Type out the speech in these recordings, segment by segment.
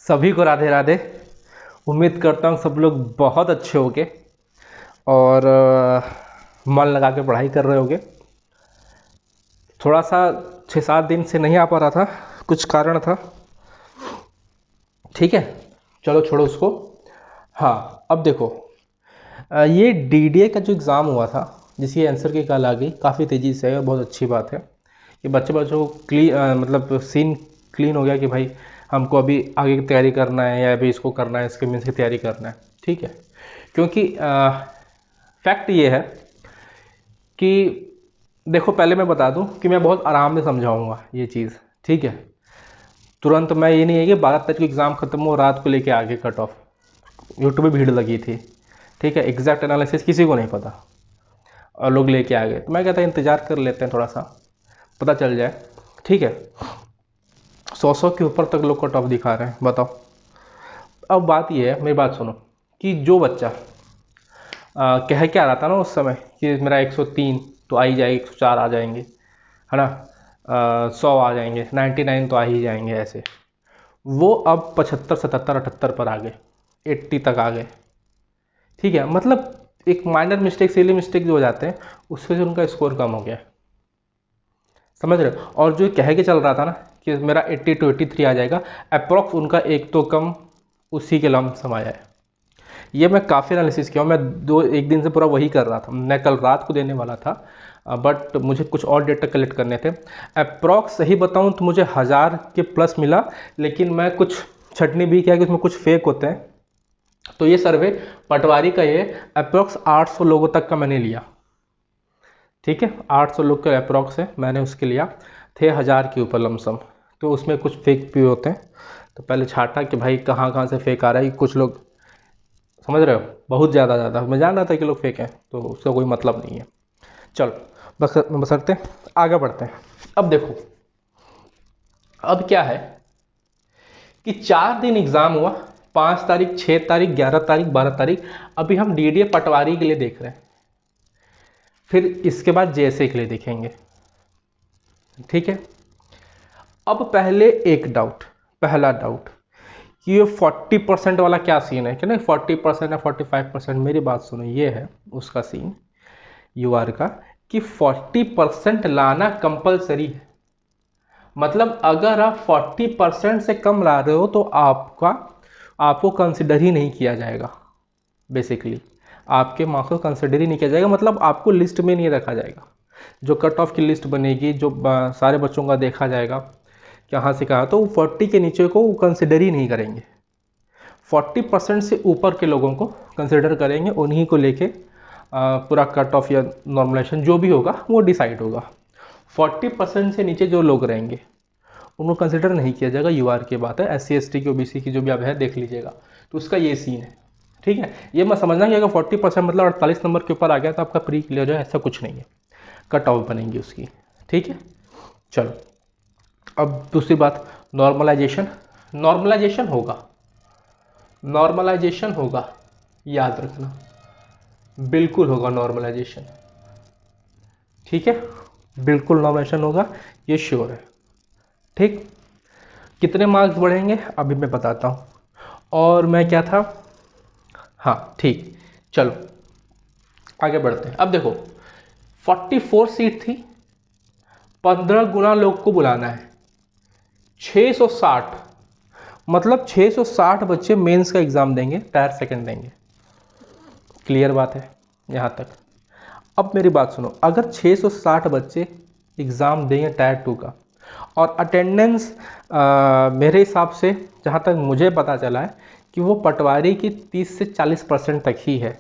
सभी को राधे राधे। उम्मीद करता हूँ सब लोग बहुत अच्छे होंगे और मन लगा के पढ़ाई कर रहे होंगे। थोड़ा सा 6-7 दिन से नहीं आ पा रहा था, कुछ कारण था। ठीक है, चलो छोड़ो उसको। हाँ, अब देखो, ये डीडीए का जो एग्ज़ाम हुआ था जिसकी आंसर की कॉल आ गई काफ़ी तेज़ी से, और बहुत अच्छी बात है कि बच्चों को मतलब सीन क्लीन हो गया कि भाई हमको अभी आगे की तैयारी करना है या अभी इसको करना है, इसके मीन्स की तैयारी करना है। ठीक है, क्योंकि फैक्ट ये है कि देखो, पहले मैं बता दूं कि मैं बहुत आराम से समझाऊंगा ये चीज़। ठीक है, तुरंत मैं ये नहीं है कि 12 तारीख को एग्ज़ाम खत्म हो रात को लेके आगे कट ऑफ। यूट्यूब पे भीड़ लगी थी। ठीक है, एग्जैक्ट एनालिसिस किसी को नहीं पता और लोग लेके आ गए, तो मैं कहता इंतज़ार कर लेते हैं, थोड़ा सा पता चल जाए। ठीक है, 100 के ऊपर तक लोग कट ऑफ दिखा रहे हैं, बताओ। अब बात ये है, मेरी बात सुनो, कि जो बच्चा कह क्या रहा था ना उस समय कि मेरा 103 तो आ ही जाए, 104 आ जाएंगे, है ना, 100 आ जाएंगे, 99 तो आ ही जाएंगे, ऐसे वो अब 75, 77, 78 पर आ गए, 80 तक आ गए। ठीक है, मतलब एक माइनर मिस्टेक, सिली मिस्टेक जो हो जाते हैं उससे जो उनका स्कोर कम हो गया, समझ रहे हो। और जो कह के चल रहा था ना कि मेरा 80 to 83 आ जाएगा, अप्रॉक्स उनका एक तो कम उसी के लमसम आया है। ये मैं काफ़ी एनालिसिस किया हूँ, मैं एक दिन से पूरा वही कर रहा था। मैं कल रात को देने वाला था, बट मुझे कुछ और डेटा कलेक्ट करने थे। अप्रॉक्स सही बताऊँ तो मुझे 1000 के प्लस मिला, लेकिन मैं कुछ छटनी भी किया कि उसमें कुछ फेक होते हैं। तो ये सर्वे पटवारी का ये अप्रॉक्स 800 लोगों तक का मैंने लिया। ठीक है, 800 लोग का अप्रॉक्स है, मैंने उसके लिया थे 1000 के ऊपर लमसम। तो उसमें कुछ फेक भी होते हैं, तो पहले छाटा कि भाई कहाँ कहाँ से फेक आ रहा है। कुछ लोग, समझ रहे हो, बहुत ज़्यादा मैं जान रहा था कि लोग फेक हैं, तो उसका कोई मतलब नहीं है। चलो, बसरते आगे बढ़ते हैं। अब देखो, अब क्या है कि 4 दिन एग्ज़ाम हुआ, 5 तारीख, 6 तारीख, 11 तारीख, 12 तारीख। अभी हम डीडीए पटवारी के लिए देख रहे हैं, फिर इसके बाद जेएसए के लिए देखेंगे। ठीक है, अब पहले एक डाउट, पहला डाउट कि ये 40% वाला क्या सीन है कि नहीं, 40% या 45%। मेरी बात सुनो, ये है उसका सीन यूआर का कि 40% लाना कंपलसरी है। मतलब अगर आप 40% से कम ला रहे हो तो आपको कंसिडर ही नहीं किया जाएगा। बेसिकली आपके मार्क्स को कंसिडर ही नहीं किया जाएगा, मतलब आपको लिस्ट में नहीं रखा जाएगा। जो कट ऑफ की लिस्ट बनेगी, जो सारे बच्चों का देखा जाएगा कहाँ से कहाँ, तो 40 के नीचे को कंसिडर ही नहीं करेंगे। 40% से ऊपर के लोगों को कंसिडर करेंगे, उन्हीं को लेके पूरा कट ऑफ या नॉर्मलाइजेशन जो भी होगा वो डिसाइड होगा। 40% से नीचे जो लोग रहेंगे उनको कंसिडर नहीं किया जाएगा। यूआर की बात है, SC ST की, OBC की जो भी अब है देख लीजिएगा। तो उसका ये सीन है। ठीक है, ये मत समझना कि अगर 40% मतलब 48 नंबर के ऊपर आ गया तो आपका प्री क्लियर हो जाए, ऐसा कुछ नहीं है। कट ऑफ बनेंगी उसकी। ठीक है, चलो अब दूसरी बात, नॉर्मलाइजेशन। नॉर्मलाइजेशन होगा, नॉर्मलाइजेशन होगा, याद रखना, बिल्कुल होगा नॉर्मलाइजेशन। ठीक है, बिल्कुल नॉर्मलाइजेशन होगा, ये श्योर है। ठीक, कितने मार्क्स बढ़ेंगे अभी मैं बताता हूँ। और मैं क्या था, हाँ ठीक, चलो आगे बढ़ते हैं। अब देखो, 44 सीट थी, 15 गुना लोग को बुलाना है, 660। मतलब 660 बच्चे मेंस का एग्जाम देंगे, टायर सेकंड देंगे। क्लियर बात है यहाँ तक। अब मेरी बात सुनो, अगर 660 बच्चे एग्ज़ाम देंगे टायर 2 का, और अटेंडेंस मेरे हिसाब से जहाँ तक मुझे पता चला है कि वो पटवारी की 30 से 40% तक ही है।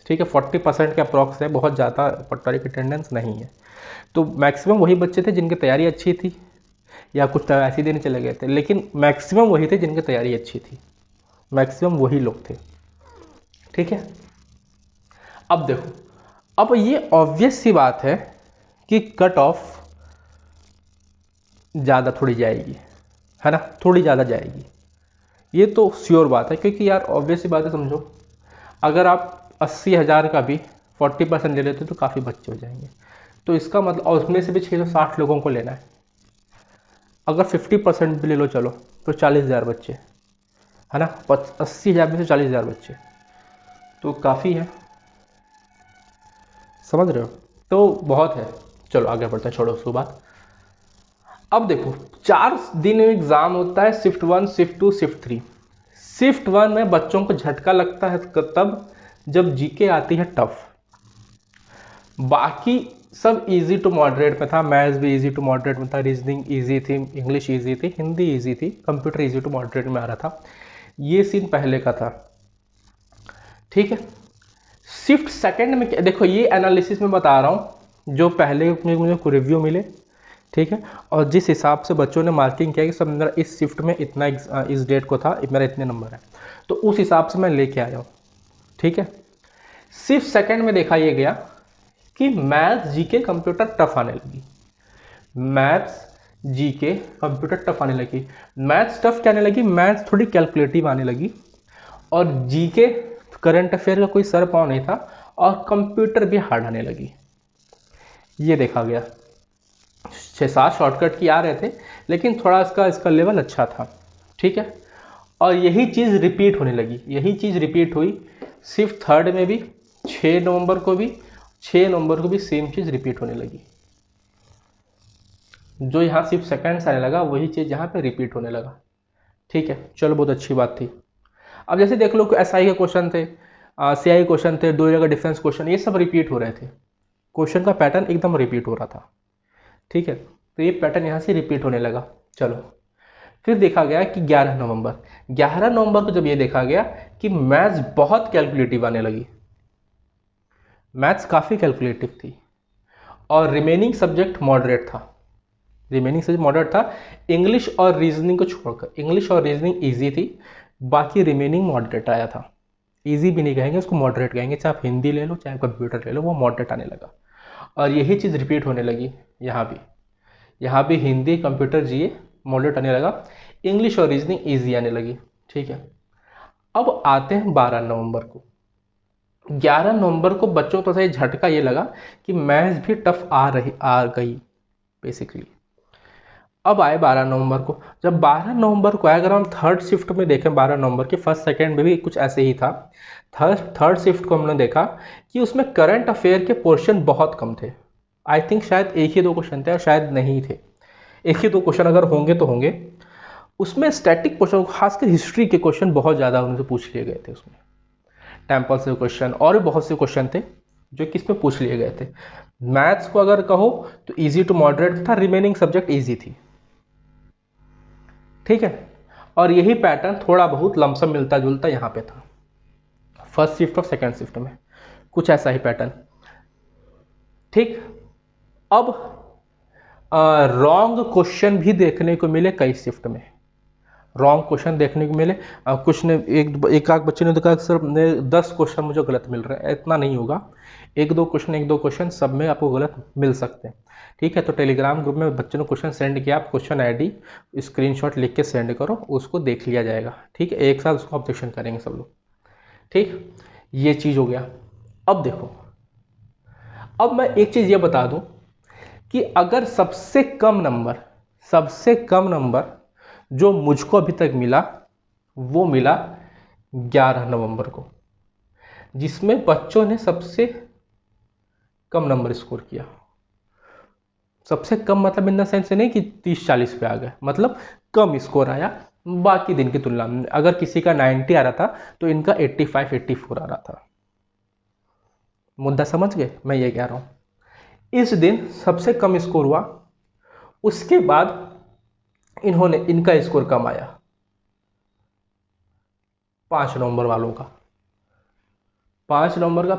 ठीक है, 40% के अप्रॉक्स है, बहुत ज़्यादा पटवारी की अटेंडेंस नहीं है। तो मैक्सिमम वही बच्चे थे जिनकी तैयारी अच्छी थी, या कुछ तो ऐसे दिन चले गए थे, लेकिन मैक्सिमम वही थे जिनकी तैयारी अच्छी थी, मैक्सिमम वही लोग थे। ठीक है, अब देखो, अब ये ऑब्वियस सी बात है कि कट ऑफ ज़्यादा थोड़ी जाएगी, है ना, थोड़ी ज़्यादा जाएगी, ये तो श्योर बात है। क्योंकि यार ऑब्वियस सी बात है, समझो अगर आप 80,000 का भी 40% ले लेते हो तो काफ़ी बच्चे हो जाएंगे। तो इसका मतलब, और उसमें से भी 660 लोगों को लेना है, अगर 50% भी ले लो चलो, तो 40,000 बच्चे, है ना। 80,000 में से 40,000 बच्चे तो काफ़ी है, समझ रहे हो, तो बहुत है। चलो आगे बढ़ते हैं, छोड़ो उसको बात। अब देखो 4 दिन एग्जाम होता है, शिफ्ट 1, शिफ्ट 2, शिफ्ट 3। शिफ्ट 1 में बच्चों को झटका लगता है तब जब जीके आती है टफ। बाकी सब इजी टू मॉडरेट में था, मैथ्स भी इजी टू मॉडरेट में था, रीजनिंग इजी थी, इंग्लिश इजी थी, हिंदी इजी थी, कंप्यूटर इजी टू मॉडरेट में आ रहा था। ये सीन पहले का था, ठीक है। शिफ्ट सेकंड में देखो, ये एनालिसिस में बता रहा हूँ जो पहले मुझे रिव्यू मिले, ठीक है, और जिस हिसाब से बच्चों ने मार्किंग किया कि सब मेरा इस शिफ्ट में इतना इस डेट को था, मेरा इतने नंबर है, तो उस हिसाब से मैं लेके आया हूँ, ठीक है। शिफ्ट सेकंड में देखा ये गया कि मैथ्स जीके कंप्यूटर टफ आने लगी, मैथ्स जीके कंप्यूटर टफ आने लगी। मैथ्स टफ क्या आने लगी, मैथ्स थोड़ी कैलकुलेटिव आने लगी, और जीके करंट अफेयर का कोई सर पाँव नहीं था, और कंप्यूटर भी हार्ड आने लगी। ये देखा गया, 6-7 शॉर्टकट की आ रहे थे, लेकिन थोड़ा इसका लेवल अच्छा था, ठीक है। और यही चीज़ रिपीट होने लगी, यही चीज़ रिपीट हुई शिफ्ट थर्ड में भी, 6 नवंबर को भी, 6 नवंबर को भी सेम चीज़ रिपीट होने लगी। जो यहाँ सिर्फ सेकंड से आने लगा वही चीज़ यहाँ पे रिपीट होने लगा, ठीक है। चलो बहुत अच्छी बात थी। अब जैसे देख लो कि एसआई के क्वेश्चन थे, सीआई क्वेश्चन थे, 2 जगह डिफरेंस क्वेश्चन, ये सब रिपीट हो रहे थे, क्वेश्चन का पैटर्न एकदम रिपीट हो रहा था, ठीक है। तो ये पैटर्न यहाँ से रिपीट होने लगा। चलो फिर देखा गया कि 11 नवंबर को जब ये देखा गया कि मैथ्स बहुत कैलकुलेटिव आने लगी, मैथ्स काफ़ी कैलकुलेटिव थी, और रिमेनिंग सब्जेक्ट मॉडरेट था, रिमेनिंग सब्जेक्ट मॉडरेट था, इंग्लिश और रीजनिंग को छोड़कर। इंग्लिश और रीजनिंग ईजी थी, बाकी रिमेनिंग मॉडरेट आया था। ईजी भी नहीं कहेंगे उसको, मॉडरेट कहेंगे, चाहे आप हिंदी ले लो चाहे कंप्यूटर ले लो, वो मॉडरेट आने लगा। और यही चीज़ रिपीट होने लगी यहाँ भी हिंदी कंप्यूटर जीए मॉडरेट आने लगा, इंग्लिश और रीजनिंग ईजी आने लगी, ठीक है। अब आते हैं 12 नवंबर को। 11 नवंबर को बच्चों को तो सही झटका ये लगा कि मैथ्स भी टफ आ गई बेसिकली। अब आए 12 नवंबर को, जब 12 नवंबर को आए, अगर हम थर्ड शिफ्ट में देखें 12 नवंबर के, फर्स्ट सेकंड में भी कुछ ऐसे ही था। थर्ड शिफ्ट को हमने देखा कि उसमें करंट अफेयर के पोर्शन बहुत कम थे। आई थिंक शायद 1 ही 2 क्वेश्चन थे, और शायद नहीं थे, 1 ही 2 क्वेश्चन अगर होंगे तो होंगे। उसमें स्टैटिक क्वेश्चन, खासकर हिस्ट्री के क्वेश्चन बहुत ज़्यादा उनसे पूछ लिए गए थे, उसमें टेम्पल से क्वेश्चन और भी बहुत से क्वेश्चन थे जो कि इसमें पूछ लिए गए थे। मैथ्स को अगर कहो तो इजी टू मॉडरेट था, रिमेनिंग सब्जेक्ट इजी थी, ठीक है। और यही पैटर्न थोड़ा बहुत लमसम मिलता जुलता यहाँ पे था, फर्स्ट शिफ्ट और सेकंड शिफ्ट में कुछ ऐसा ही पैटर्न, ठीक। अब रॉन्ग क्वेश्चन भी देखने को मिले कई शिफ्ट में, रॉन्ग क्वेश्चन देखने को मिले। कुछ ने एक आध बच्चे ने तो कहा सर 10 क्वेश्चन मुझे गलत मिल रहे हैं, इतना नहीं होगा, 1-2 क्वेश्चन सब में आपको गलत मिल सकते हैं, ठीक है। तो टेलीग्राम ग्रुप में बच्चों ने क्वेश्चन सेंड किया, आप क्वेश्चन आईडी स्क्रीनशॉट लिख के सेंड करो, उसको देख लिया जाएगा, ठीक है। एक साथ उसको ऑब्जेक्शन करेंगे सब लोग, ठीक। ये चीज़ हो गया। अब देखो, अब मैं एक चीज़ ये बता दूं कि अगर सबसे कम नंबर जो मुझको अभी तक मिला वो मिला 11 नवंबर को, जिसमें बच्चों ने सबसे कम नंबर स्कोर किया। सबसे कम मतलब इन द सेंस से नहीं कि 30-40 पे आ गए, मतलब कम स्कोर आया बाकी दिन की तुलना में। अगर किसी का 90 आ रहा था तो इनका 85-84 आ रहा था। मुद्दा समझ गए मैं ये कह रहा हूं। इस दिन सबसे कम स्कोर हुआ, उसके बाद इनका स्कोर कम आया 5 नवंबर वालों का। 5 नवंबर का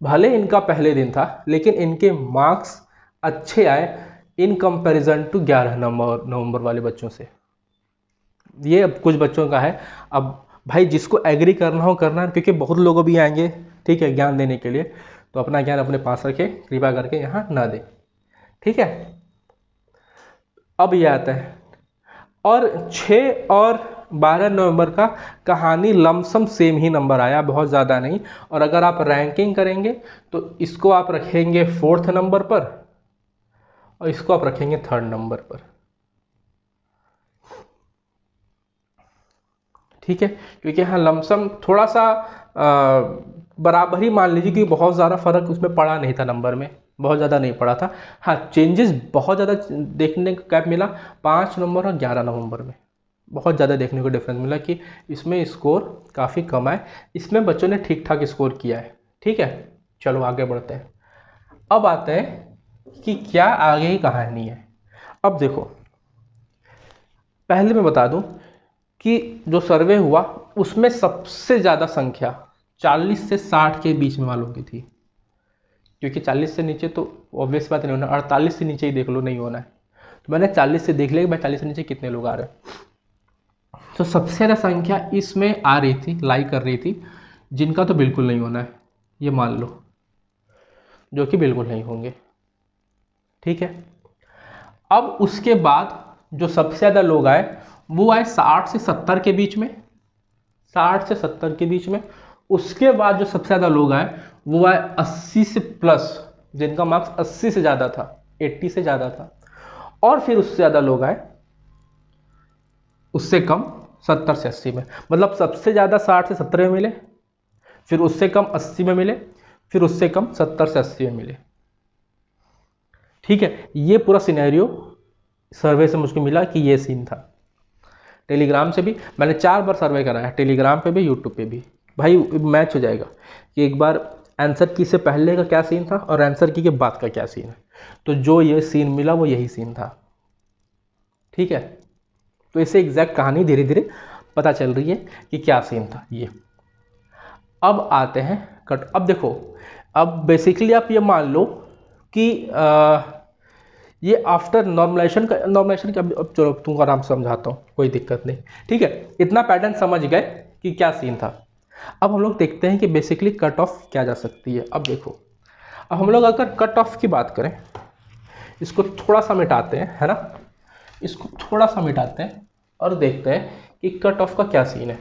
भले इनका पहले दिन था, लेकिन इनके मार्क्स अच्छे आए इन कंपैरिजन टू 11 नवंबर वाले बच्चों से। ये अब कुछ बच्चों का है, अब भाई जिसको एग्री करना हो करना, क्योंकि बहुत लोग भी आएंगे, ठीक है, ज्ञान देने के लिए, तो अपना ज्ञान अपने पास रखे, कृपा करके यहाँ ना दे, ठीक है। अब ये आता है, और 6 और 12 नवंबर का कहानी लमसम सेम ही नंबर आया, बहुत ज़्यादा नहीं। और अगर आप रैंकिंग करेंगे तो इसको आप रखेंगे 4th नंबर पर, और इसको आप रखेंगे 3rd नंबर पर, ठीक है, क्योंकि हाँ लमसम थोड़ा सा बराबर ही मान लीजिए कि बहुत ज़्यादा फर्क उसमें पड़ा नहीं था, नंबर में बहुत ज़्यादा नहीं पड़ा था। हाँ चेंजेस बहुत ज़्यादा देखने को गैप मिला 5 नवंबर और 11 नवंबर में, बहुत ज़्यादा देखने को डिफरेंस मिला कि इसमें स्कोर काफ़ी कम है। इसमें बच्चों ने ठीक ठाक स्कोर किया है। ठीक है, चलो आगे बढ़ते हैं। अब आते हैं कि क्या आगे की कहानी है। अब देखो, पहले मैं बता दूं कि जो सर्वे हुआ उसमें सबसे ज़्यादा संख्या 40 से 60 के बीच में वालों की थी, क्योंकि 40 से नीचे तो ऑब्वियस बात नहीं होना, 48 से नीचे ही देख लो नहीं होना है। तो मैंने 40 से देख लिया कि भाई 40 से नीचे कितने लोग आ रहे हैं। तो सबसे ज़्यादा संख्या इसमें आ रही थी, लाई कर रही थी, जिनका तो बिल्कुल नहीं होना है, ये मान लो, जो कि बिल्कुल नहीं होंगे। ठीक है, अब उसके बाद जो सबसे ज़्यादा लोग आए वो आए 60 से 70 के बीच में, 60 से 70 के बीच में। उसके बाद जो सबसे ज़्यादा लोग आए वो आए 80 से प्लस, जिनका मार्क्स 80 से ज़्यादा था, 80 से ज़्यादा था। और फिर उससे ज़्यादा लोग आए उससे कम 70 से 80 में, मतलब सबसे ज़्यादा 60 से 70 में मिले, फिर उससे कम 80 में मिले, फिर उससे कम 70 से 80 में मिले। ठीक है, ये पूरा सिनेरियो सर्वे से मुझको मिला कि ये सीन था। टेलीग्राम से भी मैंने 4 बार सर्वे कराया, टेलीग्राम पे भी यूट्यूब पे भी। भाई मैच हो जाएगा कि एक बार आंसर की से पहले का क्या सीन था और आंसर की के बाद का क्या सीन है। तो जो ये सीन मिला वो यही सीन था। ठीक है, तो इससे एग्जैक्ट कहानी धीरे धीरे पता चल रही है कि क्या सीन था ये। अब आते हैं कट। अब देखो, अब बेसिकली आप ये मान लो कि ये आफ्टर नॉर्मलाइजेशन का अब चलो तुमको आराम से समझाता हूँ, कोई दिक्कत नहीं। ठीक है, इतना पैटर्न समझ गए कि क्या सीन था। अब हम लोग देखते हैं कि बेसिकली कट ऑफ क्या जा सकती है। अब देखो, अब हम लोग अगर कट ऑफ की बात करें, इसको थोड़ा सा मिटाते हैं, है ना, इसको थोड़ा सा मिटाते हैं और देखते हैं कि कट ऑफ का क्या सीन है।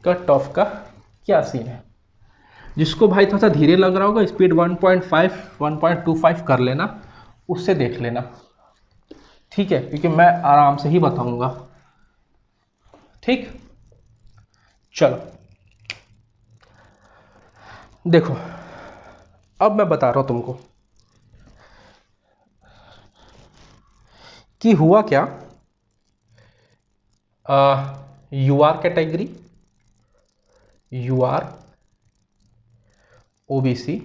कट ऑफ का क्या सीन है, जिसको भाई थोड़ा सा धीरे लग रहा होगा स्पीड 1.5 1.25 कर लेना, उससे देख लेना। ठीक है, क्योंकि मैं आराम से ही बताऊंगा। ठीक, चलो देखो, अब मैं बता रहा हूं तुमको कि हुआ क्या। UR category, UR, OBC,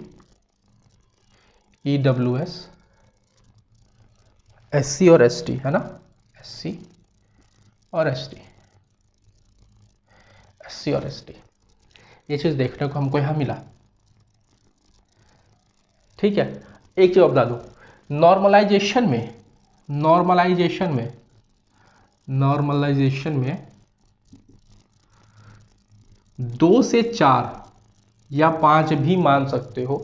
EWS, SC और एसटी, है ना, एससी और एसटी, एससी और एसटी, ये चीज देखने को हमको यहां मिला। ठीक है, एक चीज बता दूं, नॉर्मलाइजेशन में नॉर्मलाइजेशन में नॉर्मलाइजेशन में 2 से 4 या 5 भी मान सकते हो,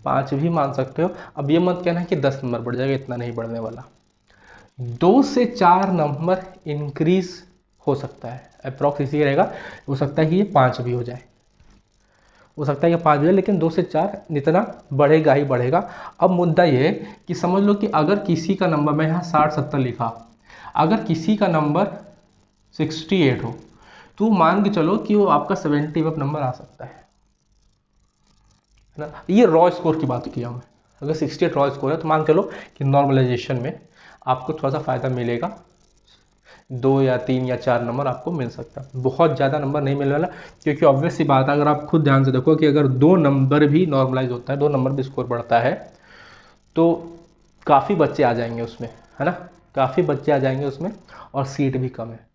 5 भी मान सकते हो। अब ये मत कहना कि 10 नंबर बढ़ जाएगा, इतना नहीं बढ़ने वाला। 2 से 4 नंबर इंक्रीज हो सकता है, अप्रॉक्स इसी रहेगा। हो सकता है कि ये 5 भी हो जाए, हो सकता है कि 5 भी हो जाए, लेकिन 2 से 4 इतना बढ़ेगा ही बढ़ेगा। अब मुद्दा ये है कि समझ लो कि अगर किसी का नंबर, मैं यहाँ 60-70 लिखा, अगर किसी का नंबर 68 हो तो मान के चलो कि वो आपका 70 अप नंबर आ सकता है ना। ये रॉ स्कोर की बात किया मैं, अगर 68 रॉ स्कोर है तो मान चलो कि नॉर्मलाइजेशन में आपको थोड़ा सा फायदा मिलेगा, 2 या 3 या 4 नंबर आपको मिल सकता है, बहुत ज़्यादा नंबर नहीं मिलने वाला। क्योंकि ऑब्वियस सी बात है, अगर आप खुद ध्यान से देखो कि अगर 2 नंबर भी नॉर्मलाइज होता है, 2 नंबर भी स्कोर बढ़ता है, तो काफ़ी बच्चे आ जाएंगे उसमें, है ना, काफ़ी बच्चे आ जाएंगे उसमें, और सीट भी कम है।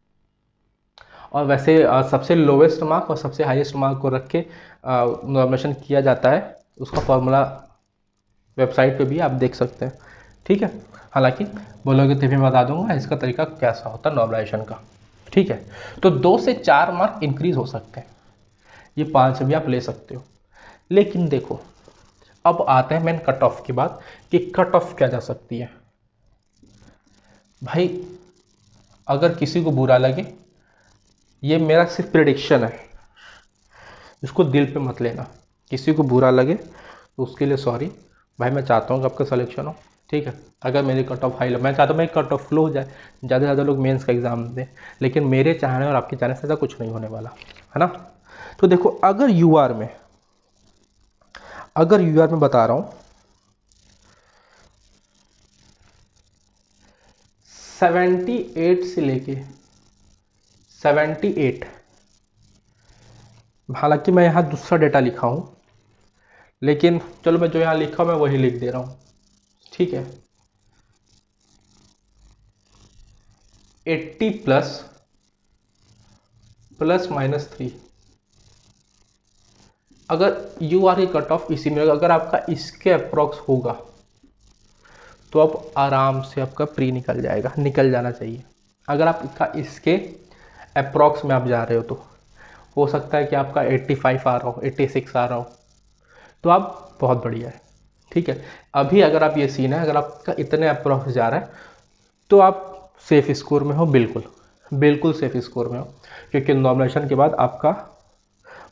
और वैसे सबसे लोवेस्ट मार्क और सबसे हाईएस्ट मार्क को रख के नॉर्मलाइजेशन किया जाता है, उसका फॉर्मूला वेबसाइट पे भी आप देख सकते हैं। ठीक है, हालांकि बोलोगे तो भी मैं बता दूंगा इसका तरीका कैसा होता है नॉर्मलाइजेशन का। ठीक है, तो 2 से 4 मार्क इंक्रीज हो सकते हैं, ये 5 भी आप ले सकते हो। लेकिन देखो, अब आते हैं मेन कट ऑफ की बात कि कट ऑफ क्या जा सकती है। भाई अगर किसी को बुरा लगे, ये मेरा सिर्फ प्रेडिक्शन है, इसको दिल पे मत लेना। किसी को बुरा लगे तो उसके लिए सॉरी भाई, मैं चाहता हूँ कि आपका सिलेक्शन हो। ठीक है। अगर मेरी कट ऑफ हाई, मैं चाहता हूँ मेरी कट ऑफ लो हो जाए, ज़्यादा से ज़्यादा लोग मेंस का एग्ज़ाम दें, लेकिन मेरे चाहने और आपके चाहने से ऐसा कुछ नहीं होने वाला है ना। तो देखो अगर यूआर में बता रहा हूँ 78 से लेके 78, हालांकि मैं यहाँ दूसरा डेटा लिखा हूँ, लेकिन चलो मैं जो यहाँ लिखा हूँ मैं वही लिख दे रहा हूँ, ठीक है। 80 प्लस -3, अगर यू आर की कट ऑफ इसी में, अगर आपका इसके अप्रॉक्स होगा तो अब आराम से आपका प्री निकल जाएगा, निकल जाना चाहिए। अगर आपका इसके अप्रॉक्स में आप जा रहे हो सकता है कि आपका 85 आ रहा हो, 86 आ रहा हो, तो आप बहुत बढ़िया है, ठीक है। अभी अगर आप ये सीन है, अगर आपका इतने अप्रॉक्स जा रहा है तो आप सेफ स्कोर में हो, बिल्कुल सेफ स्कोर में हो, क्योंकि नॉर्मलाइजेशन के बाद आपका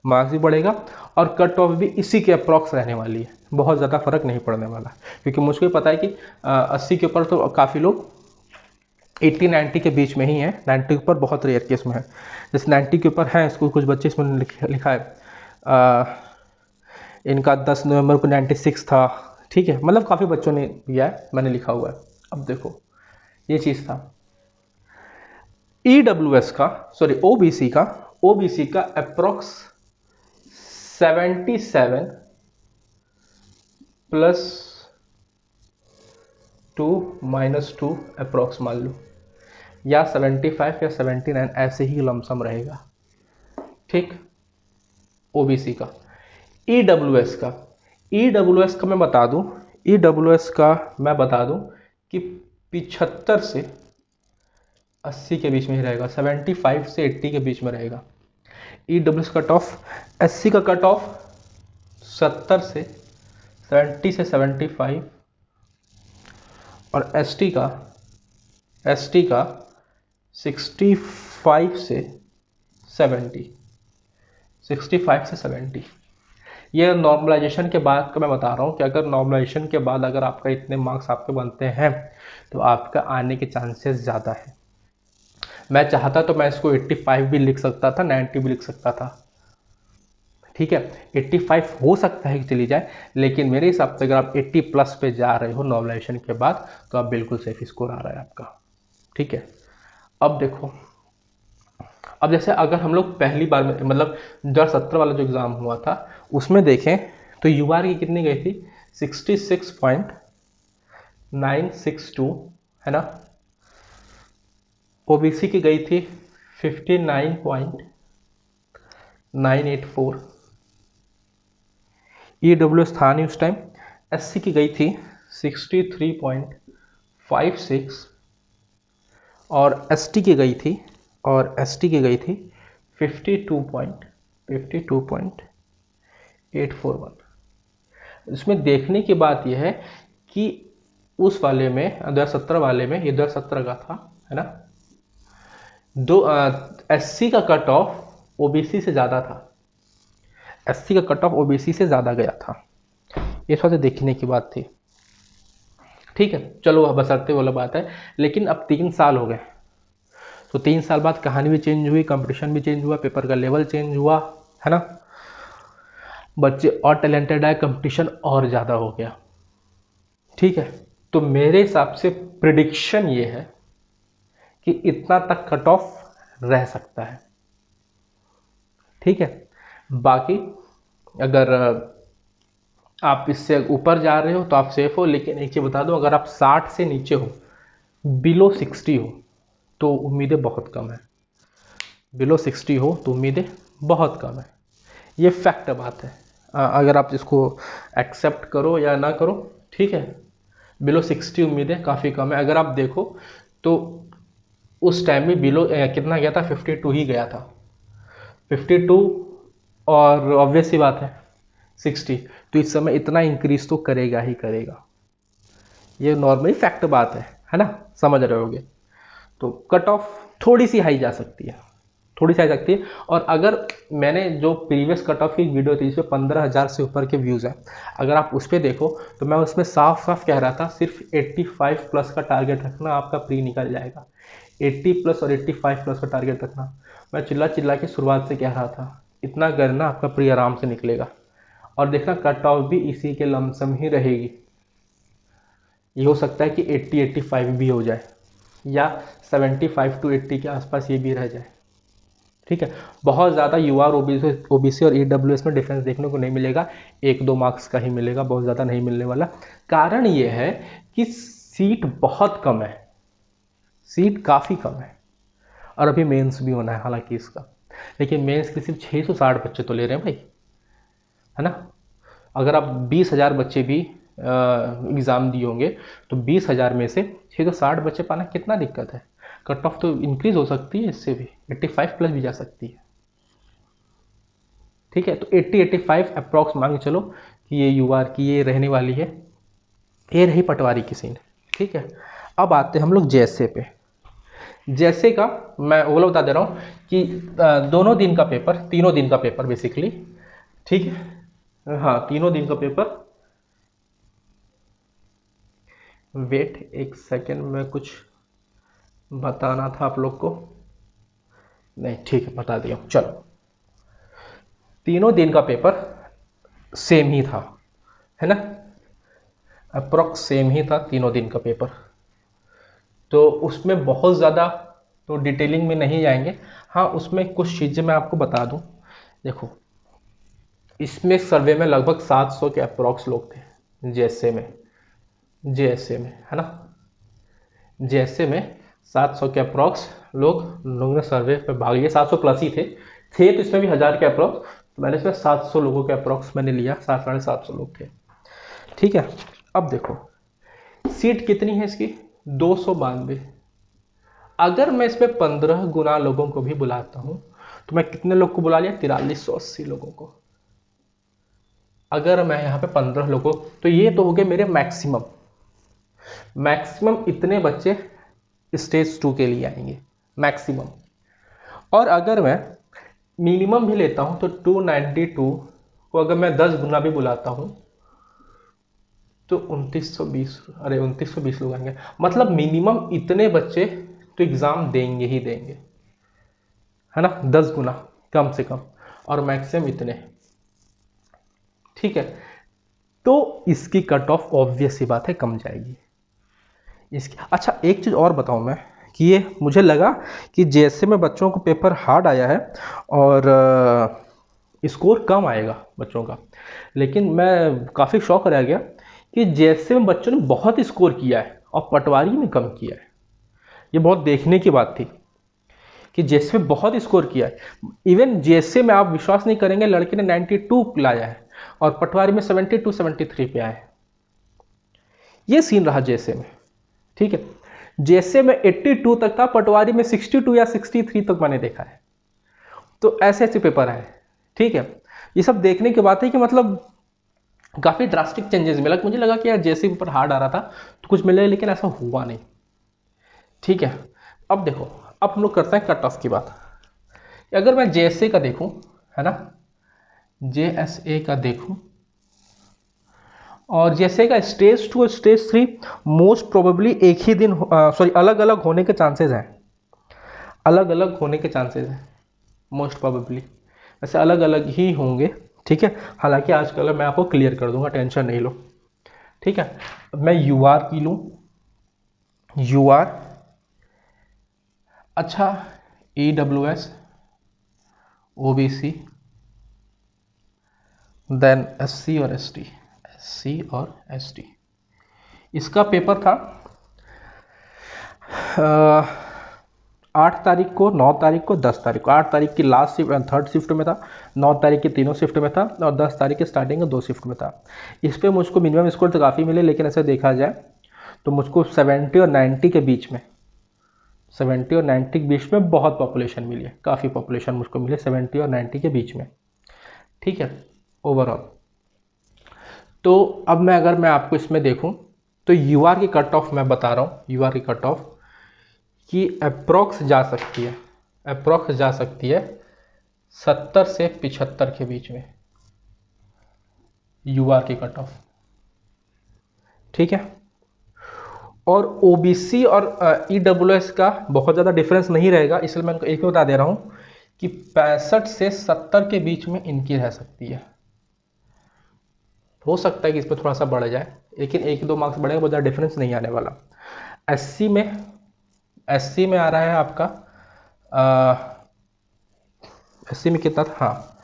मार्क्स भी बढ़ेगा और कट ऑफ भी इसी के अप्रॉक्स रहने वाली है, बहुत ज़्यादा फर्क नहीं पड़ने वाला, क्योंकि मुझको पता है कि 80 के ऊपर तो काफ़ी लोग 80-90 के बीच में ही है, 90 के ऊपर बहुत रेयर केस में है, जैसे 90 के ऊपर है इसको कुछ बच्चे इसमें लिखा है इनका 10 नवंबर को 96 था, ठीक है, मतलब काफ़ी बच्चों ने दिया है, मैंने लिखा हुआ है। अब देखो ये चीज़ था EWS का, सॉरी ओबीसी का अप्रॉक्स 77 प्लस 2 -2 अप्रॉक्स मान लो, या 75 या 79 ऐसे ही लमसम रहेगा, ठीक। ओबीसी का ईडब्ल्यूएस का मैं बता दूं, कि 75 से 80 के बीच में ही रहेगा, 75 से 80 के बीच में रहेगा। ईडब्ल्यूएस कट ऑफ, एससी का कट ऑफ 70 से 70 से 75, और एसटी का 65 से 70, 65 से 70। ये नॉर्मलाइजेशन के बाद का मैं बता रहा हूँ कि अगर नॉर्मलाइजेशन के बाद अगर आपका इतने मार्क्स आपके बनते हैं तो आपका आने के चांसेस ज़्यादा है। मैं चाहता तो मैं इसको 85 भी लिख सकता था, 90 भी लिख सकता था, ठीक है। 85 हो सकता है कि चली जाए, लेकिन मेरे हिसाब से अगर आप 80 प्लस पे जा रहे हो नॉर्मलाइजेशन के बाद तो आप बिल्कुल सेफ स्कोर आ रहा है आपका, ठीक है। अब देखो, अब जैसे अगर हम लोग पहली बार में मतलब 2017 वाला जो एग्ज़ाम हुआ था उसमें देखें तो यूआर की कितनी गई थी, 66.962 है ना। ओबीसी की गई थी 59.984, ईडब्ल्यूएस था नहीं उस टाइम। एससी की गई थी 63.56, और एसटी की गई थी 52.841। इसमें देखने की बात यह है कि उस वाले में 2017 वाले में, ये 2017 का था है ना, एससी का कट ऑफ ओबीसी से ज़्यादा था, एससी का कट ऑफ ओबीसी से ज़्यादा गया था, ये थोड़ा सा देखने की बात थी, ठीक है। चलो वह बसरते वाला बात है, लेकिन अब 3 साल हो गए, तो 3 साल बाद कहानी भी चेंज हुई, कंपटीशन भी चेंज हुआ, पेपर का लेवल चेंज हुआ है ना, बच्चे और टैलेंटेड आए, कंपटीशन और ज़्यादा हो गया, ठीक है। तो मेरे हिसाब से प्रिडिक्शन ये है कि इतना तक कट ऑफ रह सकता है, ठीक है। बाकी अगर आप इससे ऊपर जा रहे हो तो आप सेफ हो, लेकिन एक चीज़ बता दो, अगर आप 60 से नीचे हो, बिलो 60 हो तो उम्मीदें बहुत कम है, बिलो 60 हो तो उम्मीदें बहुत कम है, ये फैक्ट बात है। अगर आप इसको एक्सेप्ट करो या ना करो, ठीक है, बिलो 60 उम्मीदें काफ़ी कम है। अगर आप देखो तो उस टाइम में बिलो कितना गया था, 52 ही गया था, 52, और ऑब्वियस सी बात है 60, तो इस समय इतना इंक्रीज तो करेगा ही करेगा, ये नॉर्मली फैक्ट बात है ना, समझ रहे होगे। तो कट ऑफ थोड़ी सी हाई जा सकती है, थोड़ी सी आ सकती है। और अगर मैंने जो प्रीवियस कट ऑफ की वीडियो थी जिसमें 15,000 से ऊपर के व्यूज़ हैं, अगर आप उस पर देखो तो मैं उसमें साफ साफ कह रहा था सिर्फ 85 प्लस का टारगेट रखना, आपका प्री निकल जाएगा। 80 प्लस और 85 प्लस का टारगेट रखना, मैं चिल्ला चिल्ला के शुरुआत से कह रहा था। इतना करना, आपका प्री आराम से निकलेगा। और देखना कट ऑफ भी इसी के लमसम ही रहेगी। ये हो सकता है कि 80-85 भी हो जाए, या 75 to 80 के आसपास ये भी रह जाए। ठीक है, बहुत ज़्यादा यूआर ओबीसी और ईडब्ल्यूएस में डिफरेंस देखने को नहीं मिलेगा, 1-2 मार्क्स का ही मिलेगा, बहुत ज़्यादा नहीं मिलने वाला। कारण ये है कि सीट बहुत कम है, सीट काफ़ी कम है, और अभी मेंस भी होना है हालांकि इसका, लेकिन मेंस के सिर्फ 660 बच्चे तो ले रहे हैं भाई, है ना। अगर आप 20,000 बच्चे भी एग्ज़ाम दिए होंगे तो 20,000 में से 660 बच्चे पाना कितना दिक्कत है। कट ऑफ तो इंक्रीज हो सकती है, इससे भी 85 प्लस भी जा सकती है। ठीक है, तो 80-85 अप्रॉक्स मान के चलो कि ये यूआर की ये रहने वाली है। ये रही पटवारी की सीन। ठीक है, अब आते हैं हम लोग जैसे पे। जैसे का मैं वो बता दे रहा हूँ कि दोनों दिन का पेपर, तीनों दिन का पेपर बेसिकली, ठीक है, हाँ तीनों दिन का पेपर। वेट एक सेकेंड, में कुछ बताना था आप लोग को, नहीं ठीक है बता दिया। चलो, तीनों दिन का पेपर सेम ही था, है ना, अप्रॉक्स सेम ही था तीनों दिन का पेपर। तो उसमें बहुत ज़्यादा तो डिटेलिंग में नहीं जाएंगे। हाँ, उसमें कुछ चीज़ें मैं आपको बता दूं। देखो, इसमें सर्वे में लगभग 700 के अप्रॉक्स लोग थे जेएसए में, है ना, जेएसए में 700 के अप्रॉक्स लोगों ने सर्वे पे भाग लिया। 700 प्लस ही थे तो इसमें भी 1000 के अप्रॉक्स, तो मैंने इसमें 700 लोगों के अप्रॉक्स मैंने लिया, 700-750 लोग थे। ठीक है, अब देखो सीट कितनी है इसकी, 292। अगर मैं इसमें 15 गुना लोगों को भी बुलाता हूं तो मैं कितने लोग को बुला लिया, 4380 लोगों को। अगर मैं यहां पे 15 लोगों, तो ये तो हो गए मेरे मैक्सिमम इतने बच्चे स्टेज 2 के लिए आएंगे मैक्सिमम। और अगर मैं मिनिमम भी लेता हूं तो 292 को अगर मैं 10 गुना भी बुलाता हूं तो 2920 लोग आएंगे। मतलब मिनिमम इतने बच्चे तो एग्जाम देंगे ही देंगे, है ना, 10 गुना कम से कम, और मैक्सिमम इतने। ठीक है, तो इसकी कट ऑफ ऑब्वियस सी बात है कम जाएगी इसकी। अच्छा, एक चीज और बताऊं मैं कि ये मुझे लगा कि जैसे में बच्चों को पेपर हार्ड आया है और स्कोर कम आएगा बच्चों का, लेकिन मैं काफ़ी शॉक रह गया कि जैसे में बच्चों ने बहुत स्कोर किया है और पटवारी में कम किया है। ये बहुत देखने की बात थी कि जैसे में बहुत स्कोर किया है। इवन जैसे में आप विश्वास नहीं करेंगे, लड़के ने 92 लाया है और पटवारी में 72-73 पे आया है। ये सीन रहा जैसे में। ठीक है, जैसे में 82 तक था, पटवारी में 62 या 63 तक मैंने देखा है। तो ऐसे ऐसे पेपर है। ठीक है, ये सब देखने की बात है कि मतलब काफी ड्रास्टिक चेंजेस मिला। मुझे लगा कि यार जैसे पेपर हार्ड आ रहा था तो कुछ मिलेगा, लेकिन ऐसा हुआ नहीं। ठीक है, अब देखो, अब हम लोग करते हैं कट ऑफ की बात। अगर मैं जेएसए का देखूं, है ना, जेएसए का देखूं, और जेएसए का स्टेज 2 और स्टेज 3 मोस्ट प्रोबेबली एक ही दिन, सॉरी अलग अलग होने के चांसेस हैं, अलग अलग होने के चांसेस हैं मोस्ट प्रोबेबली। वैसे अलग अलग ही होंगे। ठीक है, हालांकि आजकल मैं आपको क्लियर कर दूंगा, टेंशन नहीं लो। ठीक है, मैं यूआर की लूं, यूआर, अच्छा ईडब्ल्यूएस, ओबीसी, देन एससी और एसटी, एससी और एसटी। इसका पेपर था 8 तारीख को, 9 तारीख को, 10 तारीख को। 8 तारीख की लास्ट शिफ्ट, थर्ड शिफ्ट में था, 9 तारीख की तीनों शिफ्ट में था, और 10 तारीख के स्टार्टिंग में 2 शिफ्ट में था। इस पर मुझको मिनिमम स्कोर तो काफ़ी मिले, लेकिन ऐसे देखा जाए तो मुझको 70 और 90 के बीच में, 70 और 90 के बीच में बहुत पॉपुलेशन मिली है, काफ़ी पॉपुलेशन मुझको मिली 70 और 90 के बीच में। ठीक है, ओवरऑल। तो अब अगर मैं आपको इसमें देखूं तो यूआर की कट ऑफ मैं बता रहा हूं, यूआर की कट ऑफ कि अप्रॉक्स जा सकती है अप्रोक्स जा सकती है 70 से 75 के बीच में यूआर की कट ऑफ। ठीक है, और ओबीसी और ईडब्ल्यूएस का बहुत ज़्यादा डिफरेंस नहीं रहेगा, इसलिए मैं एक बता दे रहा हूँ कि 65 से 70 के बीच में इनकी रह सकती है। हो सकता है कि इस पर थोड़ा सा बढ़ जाए, लेकिन 1-2 मार्क्स बढ़ेगा, बहुत ज़्यादा डिफरेंस नहीं आने वाला। एससी में आ रहा है आपका एससी में कितना था, हाँ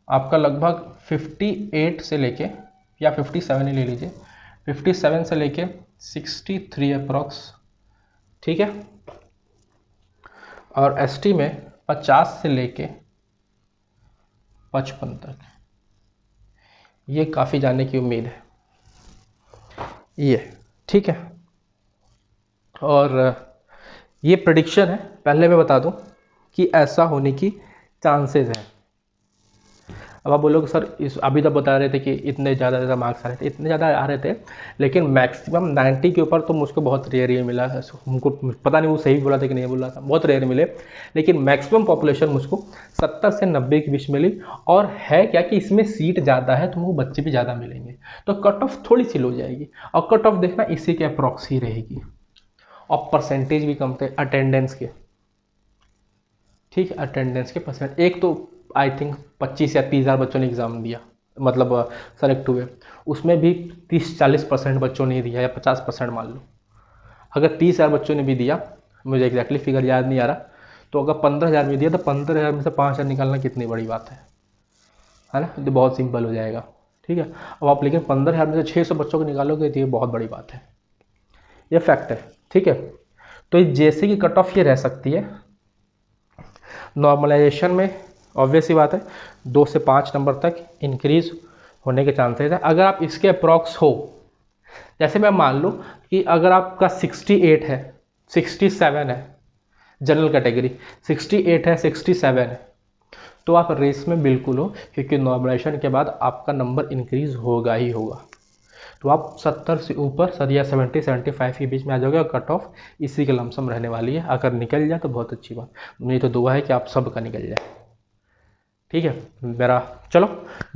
आपका लगभग 58 से लेके, या 57 ही ले लीजिए, 57 से लेके 63 अप्रॉक्स। ठीक है, और एसटी में 50 से लेके 55 तक, ये काफ़ी जाने की उम्मीद है ये। ठीक है, और ये प्रेडिक्शन है, पहले मैं बता दूं कि ऐसा होने की चांसेस है। अब आप बोलोगे सर इस अभी तक बता रहे थे कि इतने ज़्यादा मार्क्स आ रहे थे, इतने ज़्यादा आ रहे थे, लेकिन मैक्सिमम 90 के ऊपर तो मुझको बहुत रेयर ही मिला है। हमको पता नहीं वो सही बोला था कि नहीं बोला था, बहुत रेयर मिले, लेकिन मैक्सिमम पॉपुलेशन मुझको 70 से 90 के बीच मिली। और है क्या कि इसमें सीट ज़्यादा है तो वो बच्चे भी ज़्यादा मिलेंगे, तो कट ऑफ थोड़ी सी लो जाएगी, और कट ऑफ देखना इसी के अप्रॉक्स ही रहेगी, और परसेंटेज भी कम थे अटेंडेंस के। ठीक है, अटेंडेंस के परसेंट, एक तो आई थिंक 25 या 30 हज़ार बच्चों ने एग्ज़ाम दिया, मतलब सेलेक्ट हुए, उसमें भी 30-40% बच्चों ने दिया, या 50% मान लो। अगर 30,000 बच्चों ने भी दिया, मुझे एग्जैक्टली फिगर याद नहीं आ रहा, तो अगर 15,000 में दिया तो 15,000 में से 5,000 निकालना कितनी बड़ी बात है ना, तो बहुत सिंपल हो जाएगा। ठीक है, अब आप लेकिन 15,000 में से 600 बच्चों को निकालोगे तो ये बहुत बड़ी बात है, ये फैक्ट है। ठीक है, तो जैसे कि कट ऑफ ये रह सकती है, नॉर्मलाइजेशन में ऑब्वियस ही बात है 2 से 5 नंबर तक इंक्रीज होने के चांसेस है। अगर आप इसके अप्रॉक्स हो, जैसे मैं मान लूँ कि अगर आपका 68 है, 67 है, जनरल कैटेगरी 68 है, 67 है, तो आप रेस में बिल्कुल हो, क्योंकि नॉर्मलाइजेशन के बाद आपका नंबर इंक्रीज होगा ही होगा। तो आप 70 से ऊपर सर या 70-75 के बीच में आ जाओगे, और कट ऑफ इसी के लमसम रहने वाली है। अगर निकल जाए तो बहुत अच्छी बात, मेरी तो दुआ है कि आप सबका निकल जाए। ठीक है मेरा, चलो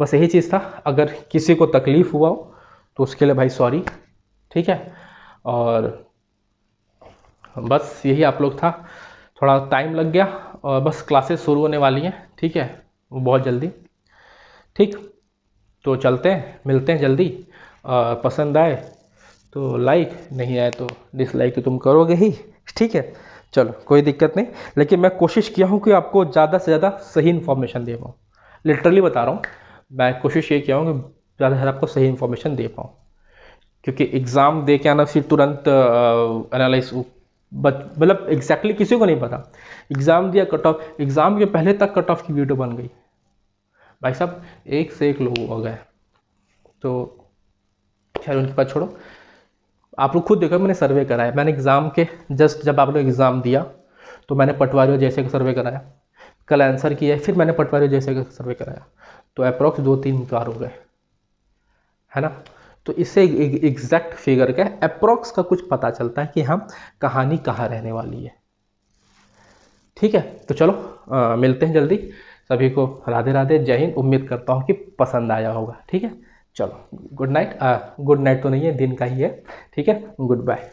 बस यही चीज़ था। अगर किसी को तकलीफ़ हुआ हो तो उसके लिए भाई सॉरी। ठीक है, और बस यही आप लोग था, थोड़ा टाइम लग गया, और बस क्लासेस शुरू होने वाली हैं। ठीक है, वो बहुत जल्दी। ठीक, तो चलते हैं, मिलते हैं जल्दी। पसंद आए तो लाइक, नहीं आए तो डिसलाइक तो तुम करोगे ही। ठीक है, चलो कोई दिक्कत नहीं, लेकिन मैं कोशिश किया हूँ कि आपको ज़्यादा से ज़्यादा सही इन्फॉर्मेशन दे पाऊँ। लिटरली बता रहा हूँ, मैं कोशिश ये किया हूँ कि ज़्यादा से ज़्यादा आपको सही इन्फॉर्मेशन दे पाऊँ, क्योंकि एग्ज़ाम दे के आना फिर तुरंत एनालाइज, मतलब एग्जैक्टली किसी को नहीं पता। एग्ज़ाम दिया, कट ऑफ, एग्ज़ाम के पहले तक कट ऑफ की वीडियो बन गई भाई साहब, एक से एक लोग हो गए। तो खैर उनके पास छोड़ो, आप लोग खुद देखो, मैंने सर्वे कराया, मैंने एग्ज़ाम के जस्ट जब आप लोग एग्ज़ाम दिया तो मैंने पटवारियों जैसे का सर्वे कराया, कल आंसर किया, फिर मैंने पटवारियों जैसे का सर्वे कराया, तो अप्रॉक्स 2-3 बार हो गए, है ना। तो इससे एग्जैक्ट फिगर का, अप्रॉक्स का कुछ पता चलता है कि हम कहानी कहाँ रहने वाली है। ठीक है, तो चलो मिलते हैं जल्दी। सभी को राधे राधे, जय हिंद। उम्मीद करता हूँ कि पसंद आया होगा। ठीक है, चलो गुड नाइट। गुड नाइट तो नहीं है, दिन का ही है। ठीक है, गुड बाय।